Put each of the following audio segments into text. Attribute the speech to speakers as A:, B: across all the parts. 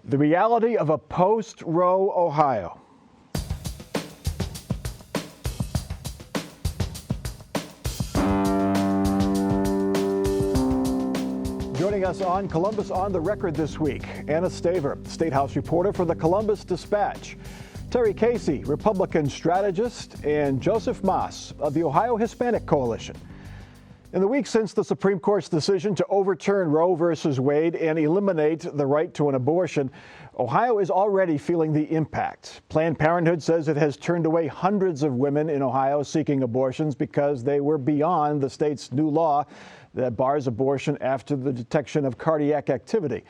A: The reality of a post-Roe Ohio. Joining us on Columbus on the Record this week, Anna Staver, State House reporter for the Columbus Dispatch, Terry Casey, Republican strategist, and Joseph Moss of the Ohio Hispanic Coalition. In the week since the Supreme Court's decision to overturn Roe versus Wade and eliminate the right to an abortion, Ohio is already feeling the impact. Planned Parenthood says it has turned away hundreds of women in Ohio seeking abortions because they were beyond the state's new law that bars abortion after the detection of cardiac activity.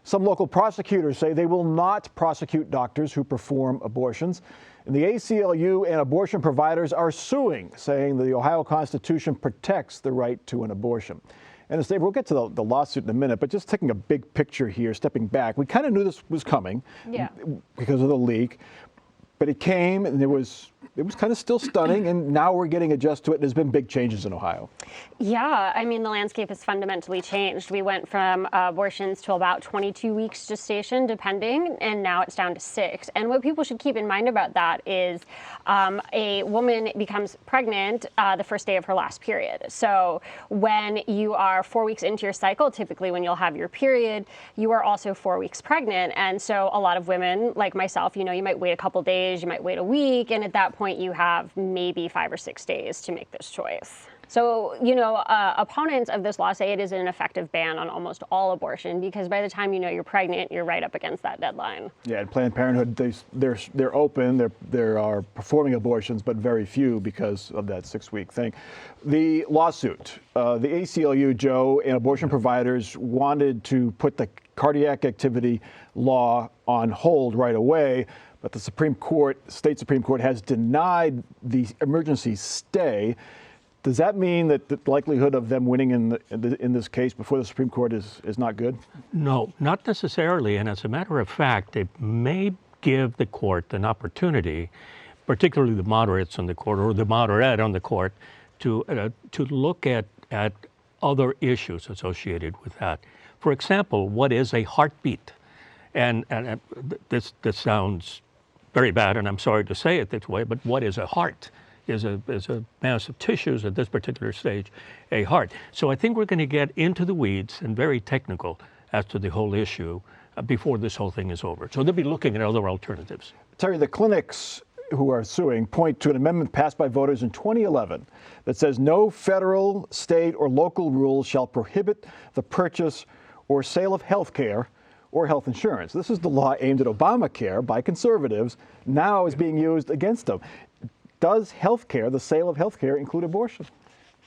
A: Some local prosecutors say they will not prosecute doctors who perform abortions. And the ACLU and abortion providers are suing, saying the Ohio Constitution protects the right to an abortion. And Dave, we'll get to the lawsuit in a minute, but just taking a big picture here, stepping back, we kind of knew this was coming because of the leak, but it came and it was kind of still stunning, and now we're getting adjusted to it. There's been big changes in Ohio.
B: Yeah, I mean, the landscape has fundamentally changed. We went from abortions to about 22 weeks gestation, depending, and now it's down to 6. And what people should keep in mind about that is a woman becomes pregnant the first day of her last period. So when you are 4 weeks into your cycle, typically when you'll have your period, you are also 4 weeks pregnant. And so a lot of women, like myself, you might wait a couple days, you might wait a week, and at that point you have maybe 5 or 6 days to make this choice. So, opponents of this law say it is an effective ban on almost all abortion because by the time you're pregnant, you're right up against that deadline. Yeah,
A: at Planned Parenthood, they're open. They are performing abortions, but very few because of that 6-week thing. The lawsuit, the ACLU, Joe, and abortion providers wanted to put the cardiac activity law on hold right away. But the state Supreme Court has denied the emergency stay. Does that mean that the likelihood of them winning in this case before the Supreme Court is not good?
C: No, not necessarily. And as a matter of fact, it may give the court an opportunity, particularly the moderates on the court or the moderate on the court, to look at other issues associated with that. For example, what is a heartbeat? And this sounds very bad, and I'm sorry to say it this way, but what is a heart? Is a mass of tissues at this particular stage a heart? So I think we're going to get into the weeds and very technical as to the whole issue before this whole thing is over. So they'll be looking at other alternatives.
A: Terry, the clinics who are suing point to an amendment passed by voters in 2011 that says no federal, state, or local rules shall prohibit the purchase or sale of health care or health insurance. This is the law aimed at Obamacare by conservatives, now is being used against them. Does health care, the sale of health care, include abortion?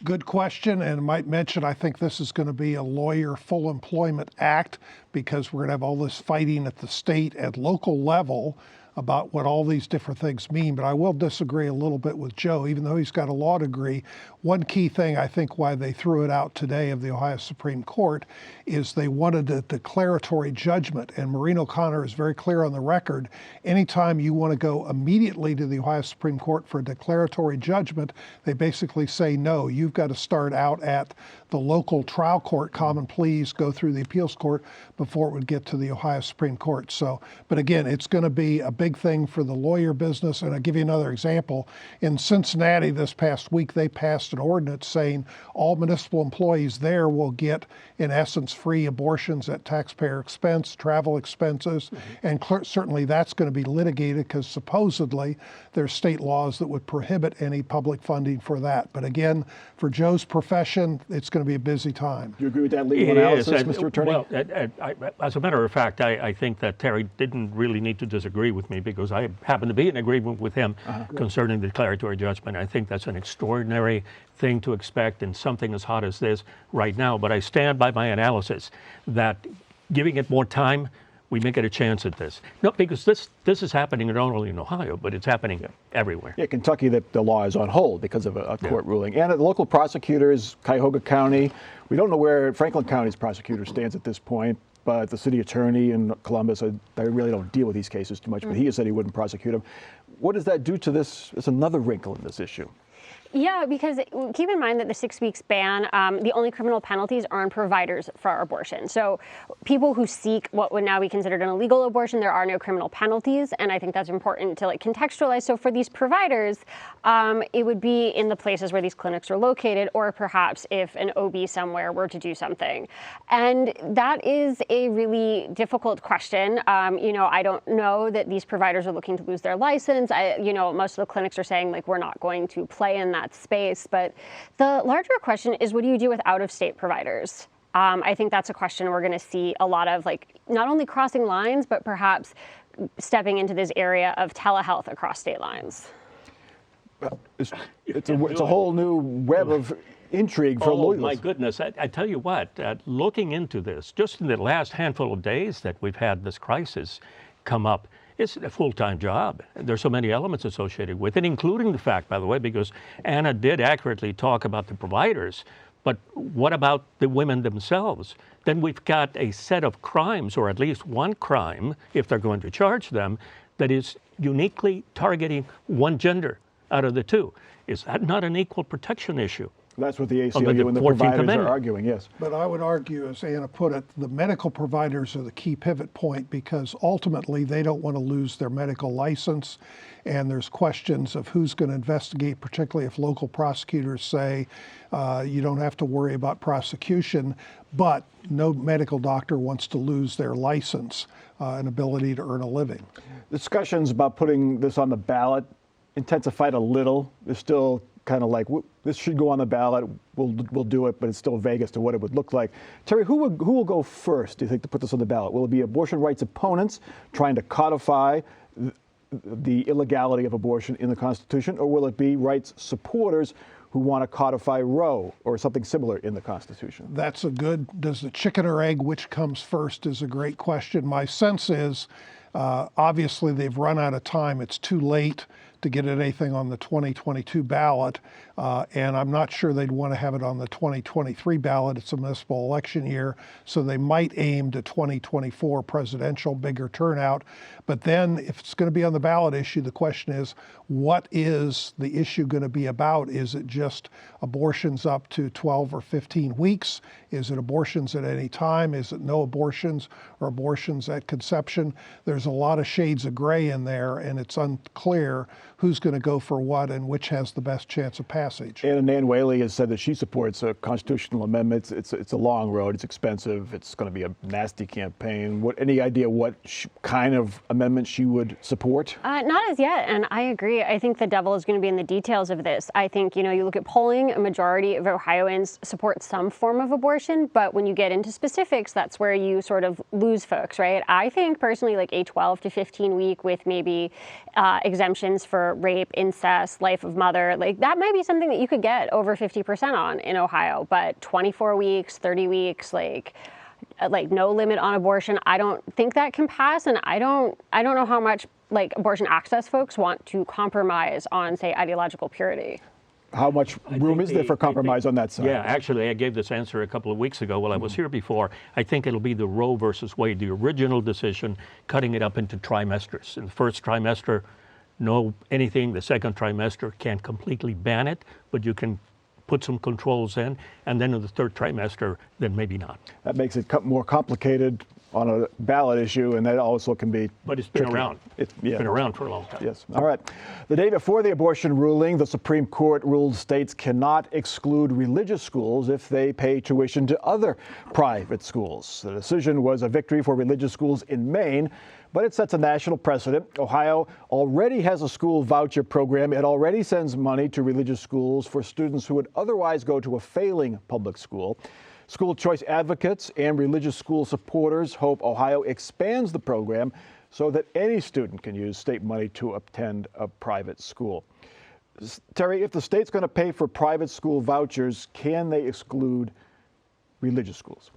D: Good question, and I might mention I think this is going to be a lawyer full employment act because we're going to have all this fighting at the state and local level about what all these different things mean. But I will disagree a little bit with Joe, even though he's got a law degree. One key thing I think why they threw it out today of the Ohio Supreme Court is they wanted a declaratory judgment. And Maureen O'Connor is very clear on the record. Anytime you want to go immediately to the Ohio Supreme Court for a declaratory judgment, they basically say, no, you've got to start out at the local trial court, common pleas, go through the appeals court before it would get to the Ohio Supreme Court. So, but again, it's going to be a big thing for the lawyer business. And I'll give you another example. In Cincinnati this past week, they passed an ordinance saying all municipal employees there will get, in essence, free abortions at taxpayer expense, travel expenses. And certainly that's going to be litigated because supposedly there's state laws that would prohibit any public funding for that. But again, for Joe's profession, it's going to be a busy time.
A: Do you agree with that legal analysis, Mr. Attorney?
C: Well, as a matter of fact, I think that Terry didn't really need to disagree with me because I happen to be in agreement with him concerning the declaratory judgment. I think that's an extraordinary thing to expect in something as hot as this right now. But I stand by my analysis that giving it more time, we may get a chance at this. No, because this is happening not only in Ohio, but it's happening everywhere.
A: Yeah, Kentucky, the law is on hold because of a court ruling. And the local prosecutors, Cuyahoga County, we don't know where Franklin County's prosecutor stands at this point, but the city attorney in Columbus, they really don't deal with these cases too much, but he has said he wouldn't prosecute them. What does that do to this? It's another wrinkle in this issue.
B: Yeah, because keep in mind that the 6 weeks ban, the only criminal penalties are on providers for abortion. So people who seek what would now be considered an illegal abortion, there are no criminal penalties. And I think that's important to contextualize. So for these providers, it would be in the places where these clinics are located, or perhaps if an OB somewhere were to do something. And that is a really difficult question. I don't know that these providers are looking to lose their license. Most of the clinics are saying we're not going to play in that space. But the larger question is, what do you do with out-of-state providers? I think that's a question we're going to see a lot of, not only crossing lines, but perhaps stepping into this area of telehealth across state lines.
A: It's a whole new web of intrigue for lawyers.
C: Oh, my goodness. I tell you what, looking into this, just in the last handful of days that we've had this crisis come up, it's a full-time job. There's so many elements associated with it, including the fact, by the way, because Anna did accurately talk about the providers, but what about the women themselves? Then we've got a set of crimes, or at least one crime, if they're going to charge them, that is uniquely targeting one gender out of the two. Is that not an equal protection issue?
A: That's what the ACLU and the providers are arguing, yes.
D: But I would argue, as Anna put it, the medical providers are the key pivot point, because ultimately they don't want to lose their medical license. And there's questions of who's going to investigate, particularly if local prosecutors say you don't have to worry about prosecution, but no medical doctor wants to lose their license and ability to earn a living.
A: Discussions about putting this on the ballot intensified a little. There's still kind of this should go on the ballot. We'll do it, but it's still vague as to what it would look like. Terry, who will go first, do you think, to put this on the ballot? Will it be abortion rights opponents trying to codify the illegality of abortion in the Constitution, or will it be rights supporters who want to codify Roe or something similar in the Constitution?
D: That's does the chicken or egg, which comes first, is a great question. My sense is, obviously they've run out of time. It's too late to get anything on the 2022 ballot, and I'm not sure they'd want to have it on the 2023 ballot. It's a municipal election year, so they might aim to 2024 presidential, bigger turnout. But then if it's going to be on the ballot issue, the question is, what is the issue going to be about? Is it just abortions up to 12 or 15 weeks? Is it abortions at any time? Is it no abortions or abortions at conception? There's a lot of shades of gray in there, and it's unclear who's going to go for what and which has the best chance of passage.
A: Anna Nan Whaley has said that she supports a constitutional amendment. It's a long road. It's expensive. It's going to be a nasty campaign. Any idea what kind of amendment she would support?
B: Not as yet, and I agree. I think the devil is going to be in the details of this. I think, you look at polling, a majority of Ohioans support some form of abortion, but when you get into specifics, that's where you sort of lose folks, right? I think personally, a 12 to 15 week with maybe exemptions for rape, incest, life of mother, that might be something that you could get over 50% on in Ohio. But 24 weeks, 30 weeks, no limit on abortion, I don't think that can pass. And I don't know how much abortion access folks want to compromise on, say, ideological purity.
A: How much room is there for compromise on that side?
C: Yeah, actually, I gave this answer a couple of weeks ago while I was here before. I think it'll be the Roe versus Wade, the original decision, cutting it up into trimesters. In the first trimester, no anything. The second trimester can't completely ban it, but you can put some controls in. And then in the third trimester, then maybe not.
A: That makes it more complicated on a ballot issue, and that also can be
C: But it's been
A: tricky.
C: around. It's been around for a long time.
A: Yes. All right. The day before the abortion ruling, the Supreme Court ruled states cannot exclude religious schools if they pay tuition to other private schools. The decision was a victory for religious schools in Maine, but it sets a national precedent. Ohio already has a school voucher program. It already sends money to religious schools for students who would otherwise go to a failing public school. School choice advocates and religious school supporters hope Ohio expands the program so that any student can use state money to attend a private school. Terry, if the state's going to pay for private school vouchers, can they exclude religious schools?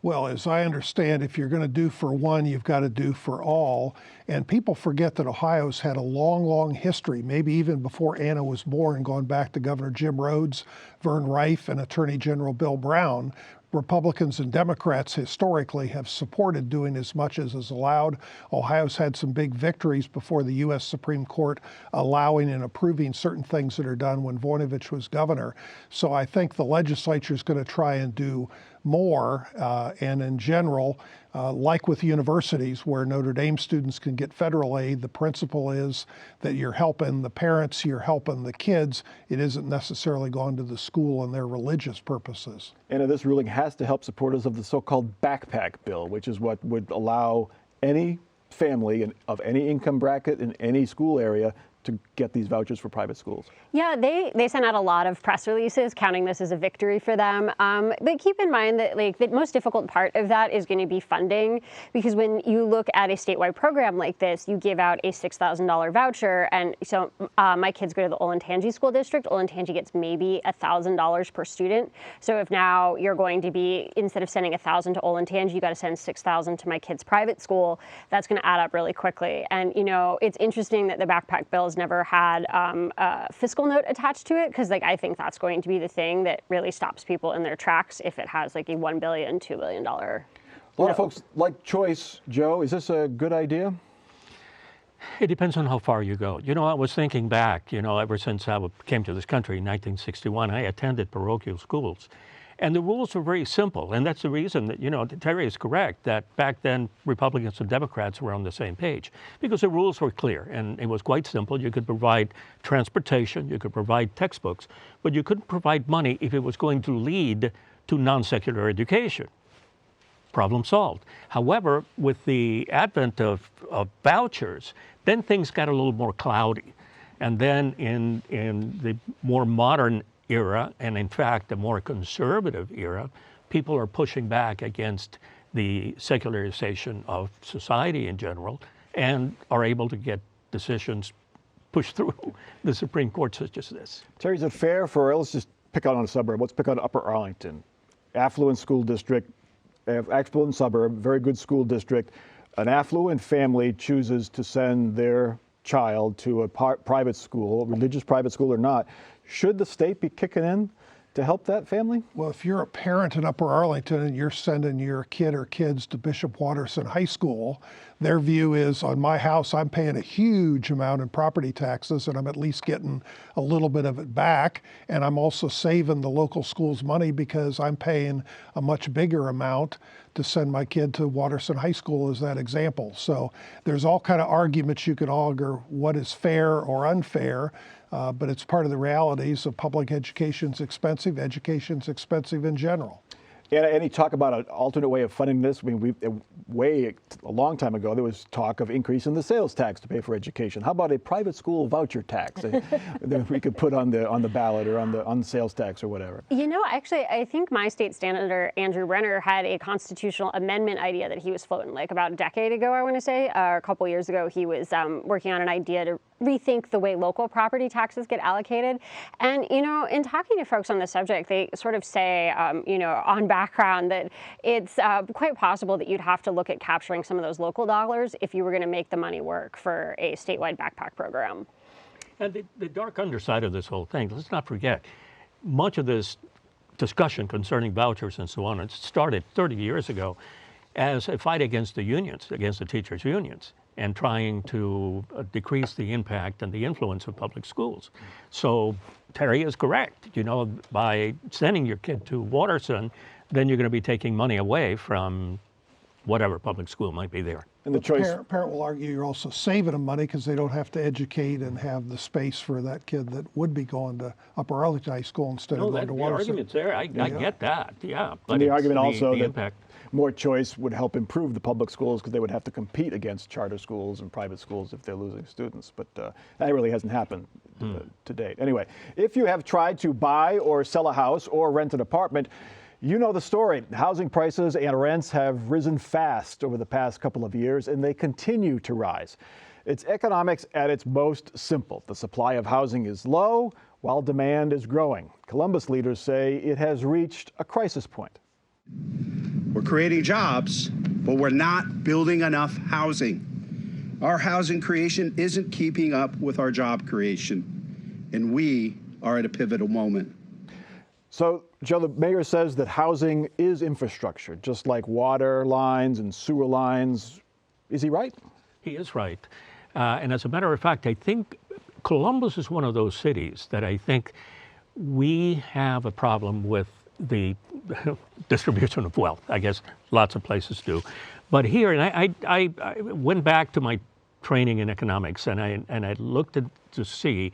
D: Well, as I understand, if you're going to do for one, you've got to do for all. And people forget that Ohio's had a long, long history, maybe even before Anna was born, going back to Governor Jim Rhodes, Vern Rife, and Attorney General Bill Brown, Republicans and Democrats historically have supported doing as much as is allowed. Ohio's had some big victories before the U.S. Supreme Court allowing and approving certain things that are done when Voinovich was governor. So I think the legislature is going to try and do more, and in general, like with universities where Notre Dame students can get federal aid, the principle is that you're helping the parents, you're helping the kids. It isn't necessarily going to the school and their religious purposes.
A: And this ruling has to help supporters of the so-called backpack bill, which is what would allow any family of any income bracket in any school area to get these vouchers for private schools.
B: Yeah, they sent out a lot of press releases counting this as a victory for them. But keep in mind that the most difficult part of that is going to be funding, because when you look at a statewide program like this, you give out a $6,000 voucher. And so my kids go to the Olentangy School District. Olentangy gets maybe $1,000 per student. So if now you're going to be, instead of sending $1,000 to Olentangy, you got to send $6,000 to my kid's private school, that's going to add up really quickly. And, it's interesting that the backpack bill never had a fiscal note attached to it, because I think that's going to be the thing that really stops people in their tracks if it has a $1 billion, $2 billion. A
A: lot of folks like choice. Joe, is this a good idea?
C: It depends on how far you go. I was thinking back, ever since I came to this country in 1961, I attended parochial schools. And the rules were very simple. And that's the reason that, Terry is correct, that back then Republicans and Democrats were on the same page, because the rules were clear and it was quite simple. You could provide transportation, you could provide textbooks, but you couldn't provide money if it was going to lead to non-secular education. Problem solved. However, with the advent of vouchers, then things got a little more cloudy. And then in the more modern era, and in fact a more conservative era, people are pushing back against the secularization of society in general and are able to get decisions pushed through the Supreme Court such as this.
A: Terry, is it fair for, let's just pick on a suburb, let's pick on Upper Arlington, affluent school district, affluent suburb, very good school district, an affluent family chooses to send their child to a private school, religious private school or not, should the state be kicking in to help that family?
D: Well, if you're a parent in Upper Arlington and you're sending your kid or kids to Bishop Watterson High School, their view is, on my house, I'm paying a huge amount in property taxes and I'm at least getting a little bit of it back. And I'm also saving the local schools money because I'm paying a much bigger amount to send my kid to Watterson High School as that example. So there's all kind of arguments you could augur what is fair or unfair. But it's part of the realities of public education's expensive. Education's expensive in general.
A: And any talk about an alternate way of funding this? I mean, a long time ago, there was talk of increasing the sales tax to pay for education. How about a private school voucher tax that we could put on the ballot or on the sales tax or whatever?
B: Actually, I think my state senator, Andrew Brenner, had a constitutional amendment idea that he was floating about a decade ago, I want to say, or a couple years ago. He was working on an idea to rethink the way local property taxes get allocated. And, in talking to folks on the subject, they sort of say, on background, that it's quite possible that you'd have to look at capturing some of those local dollars if you were going to make the money work for a statewide backpack program.
C: And the dark underside of this whole thing, let's not forget, much of this discussion concerning vouchers and so on, it started 30 years ago as a fight against the unions, against the teachers' unions, and trying to decrease the impact and the influence of public schools. So Terry is correct. By sending your kid to Watterson, then you're going to be taking money away from whatever public school might be there.
A: And the choice.
D: Parent will argue you're also saving them money because they don't have to educate and have the space for that kid that would be going to Upper Arlington High School instead of going to Watterson.
C: The argument's there. I get that. Yeah. But
A: and the argument also
C: the
A: that
C: impact.
A: More choice would help improve the public schools because they would have to compete against charter schools and private schools if they're losing students. But that really hasn't happened to date. Anyway, if you have tried to buy or sell a house or rent an apartment, you know the story. Housing prices and rents have risen fast over the past couple of years, and they continue to rise. It's economics at its most simple. The supply of housing is low while demand is growing. Columbus leaders say it has reached a crisis point.
E: We're creating jobs, but we're not building enough housing. Our housing creation isn't keeping up with our job creation, and we are at a pivotal moment.
A: So, Joe, the mayor says that housing is infrastructure, just like water lines and sewer lines. Is he right?
C: He is right. And as a matter of fact, I think Columbus is one of those cities that I think we have a problem with the distribution of wealth. I guess lots of places do. But here, and I went back to my training in economics, and I looked to see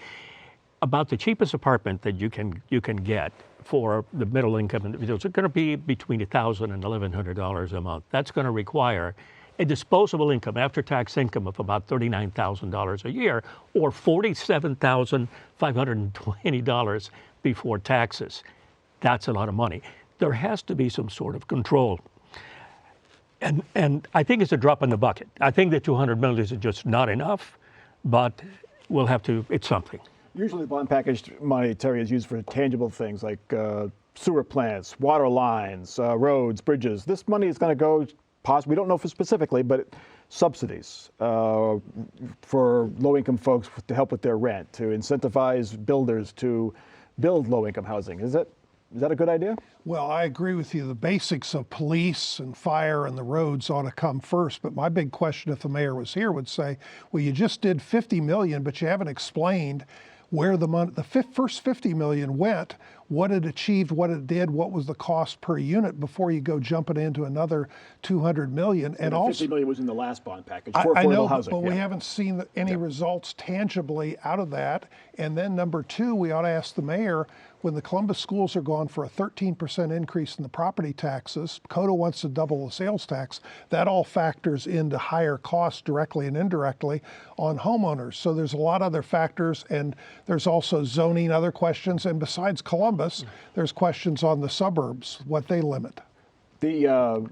C: about the cheapest apartment that you can get for the middle income individuals. It's going to be between $1,000 and $1,100 a month. That's going to require a disposable income, after-tax income of about $39,000 a year, or $47,520 before taxes. That's a lot of money. There has to be some sort of control. And I think it's a drop in the bucket. I think the $200 million is just not enough, but we'll have to, it's something.
A: Usually the bond package money, Terry, is used for tangible things like sewer plants, water lines, roads, bridges. This money is going to go, possibly, we don't know for specifically, but subsidies for low-income folks to help with their rent, to incentivize builders to build low-income housing. Is that a good idea?
D: Well, I agree with you. The basics of police and fire and the roads ought to come first. But my big question, if the mayor was here, would say, well, you just did $50 million, but you haven't explained where the money, the first $50 million went, what it achieved, what it did, what was the cost per unit before you go jumping into another $200 million. And also,
A: $50 million was in the last bond package for
D: I
A: affordable
D: know,
A: housing.
D: but we haven't seen any results tangibly out of that. And then number two, we ought to ask the mayor, when the Columbus schools are going for a 13% increase in the property taxes, COTA wants to double the sales tax, that all factors into higher costs directly and indirectly on homeowners. So there's a lot of other factors, and there's also zoning, other questions. And besides Columbus, there's questions on the suburbs, what they limit.
A: Anna,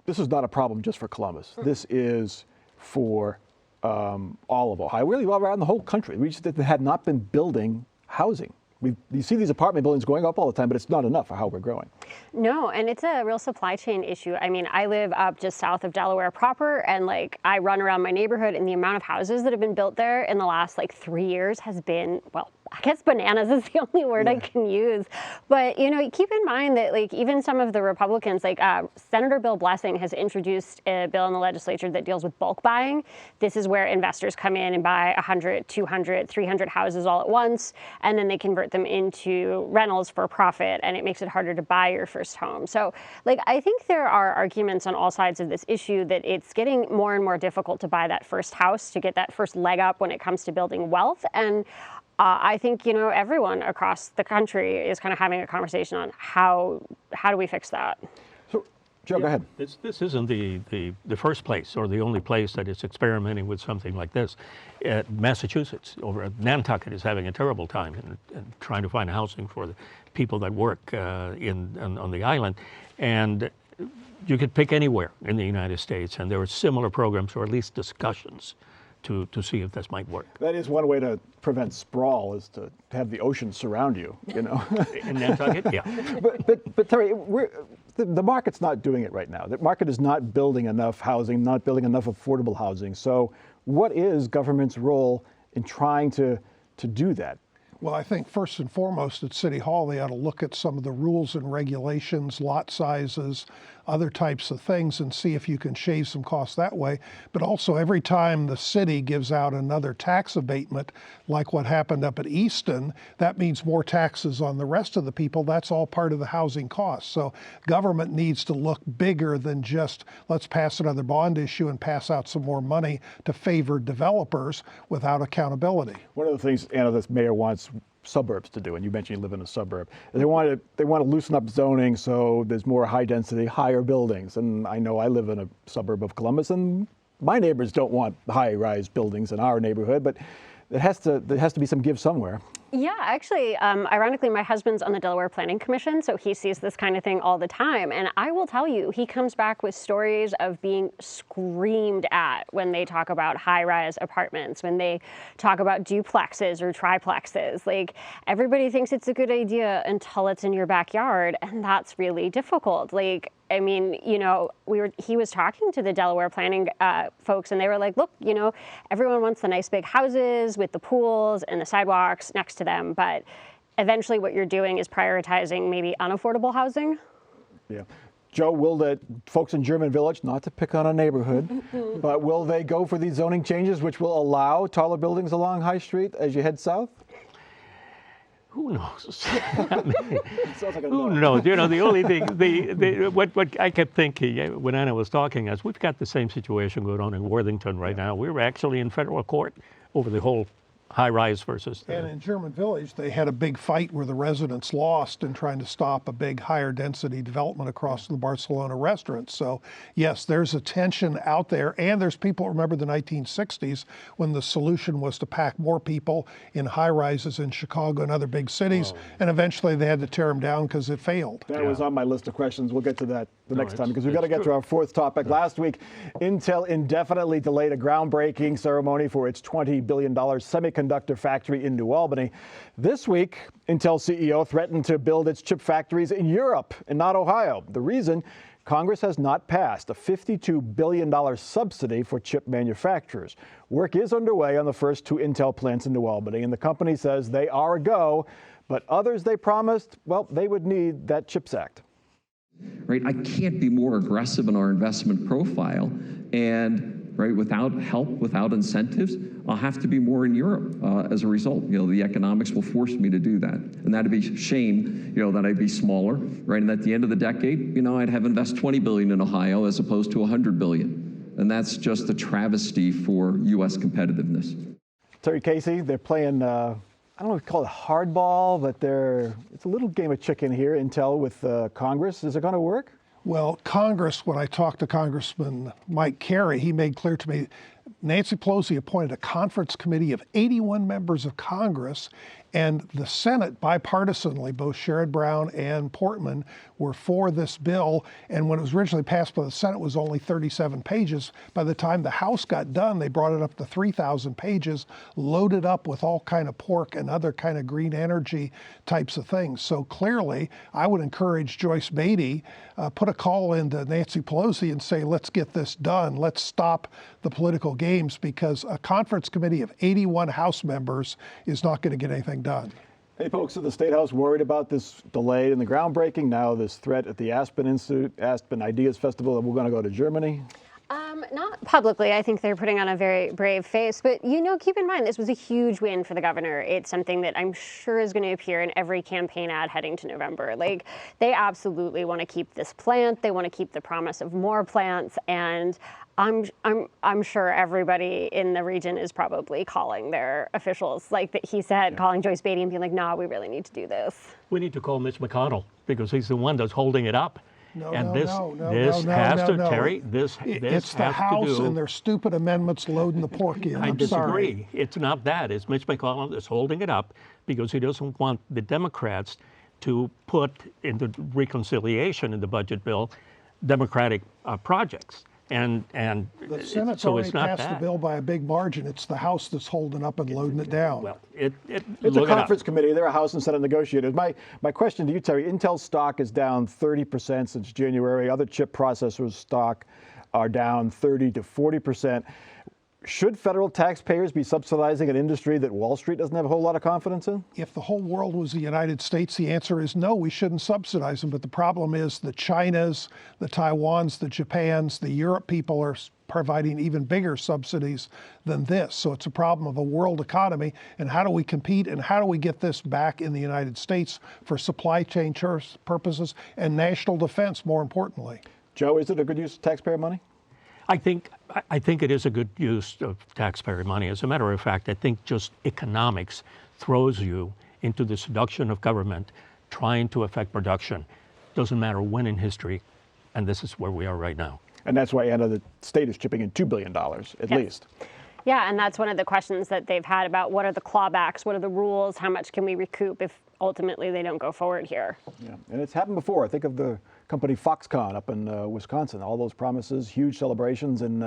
A: this is not a problem just for Columbus. This is for all of Ohio, really all around the whole country. We just had not been building housing. You see these apartment buildings going up all the time, but it's not enough for how we're growing.
B: No, and it's a real supply chain issue. I mean, I live up just south of Delaware proper, and I run around my neighborhood, and the amount of houses that have been built there in the last 3 years has been, well, I guess bananas is the only word I can use. But, keep in mind that even some of the Republicans, Senator Bill Blessing has introduced a bill in the legislature that deals with bulk buying. This is where investors come in and buy 100, 200, 300 houses all at once, and then they convert them into rentals for profit, and it makes it harder to buy your first home. So, I think there are arguments on all sides of this issue that it's getting more and more difficult to buy that first house, to get that first leg up when it comes to building wealth. And I think, everyone across the country is kind of having a conversation on how do we fix that?
A: So, Joe, go ahead.
C: This isn't the first place or the only place that is experimenting with something like this. Massachusetts, over at Nantucket, is having a terrible time in trying to find housing for the people that work on the island. And you could pick anywhere in the United States, and there are similar programs or at least discussions to see if this might work.
A: That is one way to prevent sprawl, is to have the ocean surround you,
C: In Nantucket, yeah.
A: But Terry, the market's not doing it right now. The market is not building enough housing, not building enough affordable housing. So what is government's role in trying to do that?
D: Well, I think first and foremost at City Hall, they ought to look at some of the rules and regulations, lot sizes, other types of things, and see if you can shave some costs that way. But also, every time the city gives out another tax abatement, like what happened up at Easton, that means more taxes on the rest of the people. That's all part of the housing cost. So government needs to look bigger than just, let's pass another bond issue and pass out some more money to favor developers without accountability.
A: One of the things, Anna, this mayor wants suburbs to do, and you mentioned you live in a suburb. They want to loosen up zoning so there's more high density, higher buildings. And I know I live in a suburb of Columbus, and my neighbors don't want high rise buildings in our neighborhood, but there has to be some give somewhere.
B: Yeah, actually, ironically, my husband's on the Delaware Planning Commission, so he sees this kind of thing all the time. And I will tell you, he comes back with stories of being screamed at when they talk about high-rise apartments, when they talk about duplexes or triplexes. Everybody thinks it's a good idea until it's in your backyard, and that's really difficult. I mean, he was talking to the Delaware planning folks, and they were like, look, everyone wants the nice big houses with the pools and the sidewalks next to them, but eventually what you're doing is prioritizing maybe unaffordable housing.
A: Yeah. Joe, will the folks in German Village, not to pick on a neighborhood, but will they go for these zoning changes which will allow taller buildings along High Street as you head south?
C: Who knows?
A: Sounds like a
C: Who
A: no.
C: knows? You know, the only thing, what I kept thinking when Anna was talking is we've got the same situation going on in Worthington right now. We were actually in federal court over the whole high-rise versus
D: And in German Village, they had a big fight where the residents lost in trying to stop a big higher density development across the Barcelona restaurants. So yes, there's a tension out there. And there's people, remember the 1960s when the solution was to pack more people in high rises in Chicago and other big cities. And eventually they had to tear them down because it failed.
A: That was on my list of questions. We'll get to that the next time because we've got to
C: it's
A: get to our fourth topic. Last week, Intel indefinitely delayed a groundbreaking ceremony for its $20 billion semiconductor factory in New Albany. This week, Intel CEO threatened to build its chip factories in Europe and not Ohio. The reason? Congress has not passed a $52 billion subsidy for chip manufacturers. Work is underway on the first 2 Intel plants in New Albany, and the company says they are a go, but others they promised, well, they would need that CHIPS Act.
F: Right, I can't be more aggressive in our investment profile, and right, without help, without incentives, I'll have to be more in Europe as a result. You know, the economics will force me to do that, and that'd be a shame. You know, that I'd be smaller, right? And at the end of the decade, you know, I'd have invest $20 billion in Ohio as opposed to $100 billion, and that's just a travesty for U.S. competitiveness.
A: Terry Casey, they're playing, I don't know if we call it hardball, but it's a little game of chicken here, Intel with Congress. Is it going to work?
D: Well, Congress, when I talked to Congressman Mike Carey, he made clear to me Nancy Pelosi appointed a conference committee of 81 members of Congress, and the Senate bipartisanly, both Sherrod Brown and Portman, were for this bill. And when it was originally passed by the Senate, it was only 37 pages. By the time the House got done, they brought it up to 3,000 pages, loaded up with all kind of pork and other kind of green energy types of things. So clearly, I would encourage Joyce Beatty, put a call into Nancy Pelosi and say, let's get this done. Let's stop the political games, because a conference committee of 81 House members is not going to get anything done.
A: Hey, folks at the State House worried about this delay in the groundbreaking, now this threat at the Aspen Institute, Aspen Ideas Festival, and we're going to go to Germany?
B: Not publicly. I think they're putting on a very brave face. But, you know, keep in mind, this was a huge win for the governor. It's something that I'm sure is going to appear in every campaign ad heading to November. Like, they absolutely want to keep this plant. They want to keep the promise of more plants. And I'm sure everybody in the region is probably calling their officials, like that he said, calling Joyce Beatty and being like, nah, we really need to do this.
C: We need to call Mitch McConnell because he's the one that's holding it up. This has to, Terry, this
D: it's the
C: has
D: House
C: to do.
D: and their stupid amendments loading the pork in.
C: I
D: I'm
C: disagree.
D: sorry.
C: It's not that. It's Mitch McConnell that's holding it up because he doesn't want the Democrats to put into reconciliation in the budget bill Democratic projects. And
D: The Senate's
C: so
D: already
C: it's not
D: passed the
C: that.
D: bill by a big margin. It's the House that's holding up and loading it down.
C: Well,
A: It's
C: look
A: a
C: it up.
A: conference committee. They're a House and Senate negotiators. My question to you, Terry, Intel stock is down 30% since January. Other chip processors' stock are down 30 to 40%. Should federal taxpayers be subsidizing an industry that Wall Street doesn't have a whole lot of confidence in?
D: If the whole world was the United States, the answer is no, we shouldn't subsidize them. But the problem is the Chinas, the Taiwans, the Japans, the Europe people are providing even bigger subsidies than this. So it's a problem of a world economy. And how do we compete, and how do we get this back in the United States for supply chain purposes and national defense, more importantly?
A: Joe, is it a good use of taxpayer money?
C: I think it is a good use of taxpayer money. As a matter of fact, I think just economics throws you into the seduction of government trying to affect production. Doesn't matter when in history, and this is where we are right now.
A: And that's why, Anna, the state is chipping in $2 billion at least.
B: Yeah, and that's one of the questions that they've had about what are the clawbacks, what are the rules, how much can we recoup if ultimately they don't go forward here.
A: Yeah, and it's happened before. Think of the company Foxconn up in Wisconsin. All those promises, huge celebrations, and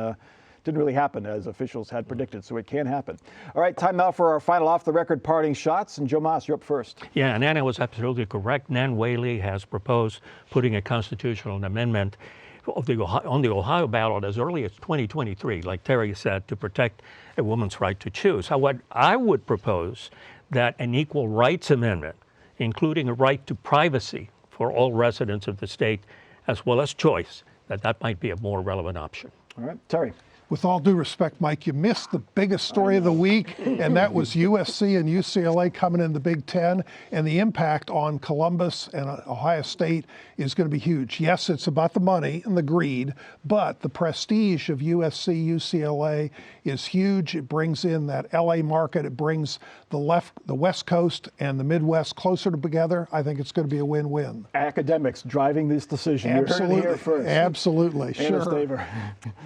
A: didn't really happen as officials had predicted, so it can happen. All right, time now for our final off-the-record parting shots, and Joe Mas, you're up first.
C: Yeah, and Anna was absolutely correct. Nan Whaley has proposed putting a constitutional amendment on the Ohio ballot as early as 2023, like Terry said, to protect a woman's right to choose. What I would propose that an equal rights amendment including a right to privacy for all residents of the state, as well as choice, that might be a more relevant option.
A: All right, Terry.
D: With all due respect, Mike, you missed the biggest story of the week, and that was USC and UCLA coming in the Big Ten, and the impact on Columbus and Ohio State is going to be huge. Yes, it's about the money and the greed, but the prestige of USC, UCLA is huge. It brings in that LA market. It brings the West Coast and the Midwest closer together. I think it's going to be a win-win.
A: Academics driving this decision.
D: Absolutely.
A: You heard it here first.
D: Absolutely.
A: Anna
D: Sure.
A: Staver.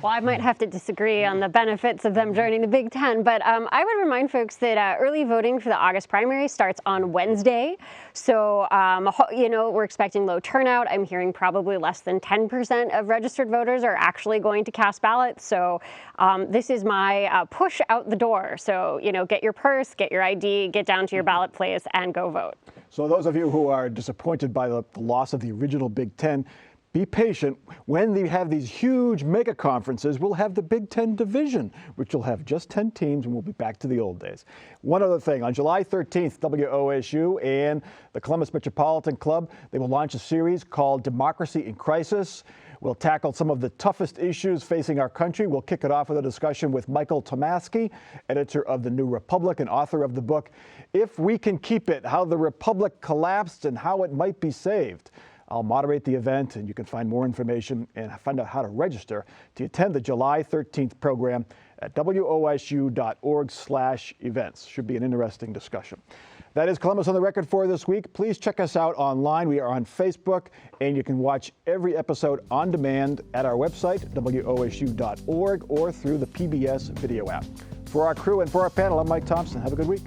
B: Well, I might have to disagree on the benefits of them joining the Big Ten, but I would remind folks that early voting for the August primary starts on Wednesday. So, we're expecting low turnout. I'm hearing probably less than 10% of registered voters are actually going to cast ballots. So this is my push out the door. So, get your purse, get your ID, get down to your ballot place and go vote.
A: So those of you who are disappointed by the loss of the original Big Ten, be patient. When they have these huge mega conferences, we'll have the Big Ten division, which will have just 10 teams, and we'll be back to the old days. One other thing, on July 13th, WOSU and the Columbus Metropolitan Club, they will launch a series called Democracy in Crisis. We'll tackle some of the toughest issues facing our country. We'll kick it off with a discussion with Michael Tomasky, editor of The New Republic and author of the book, If We Can Keep It, How the Republic Collapsed and How It Might Be Saved. I'll moderate the event, and you can find more information and find out how to register to attend the July 13th program at wosu.org/events. Should be an interesting discussion. That is Columbus on the Record for this week. Please check us out online. We are on Facebook, and you can watch every episode on demand at our website, wosu.org, or through the PBS video app. For our crew and for our panel, I'm Mike Thompson. Have a good week.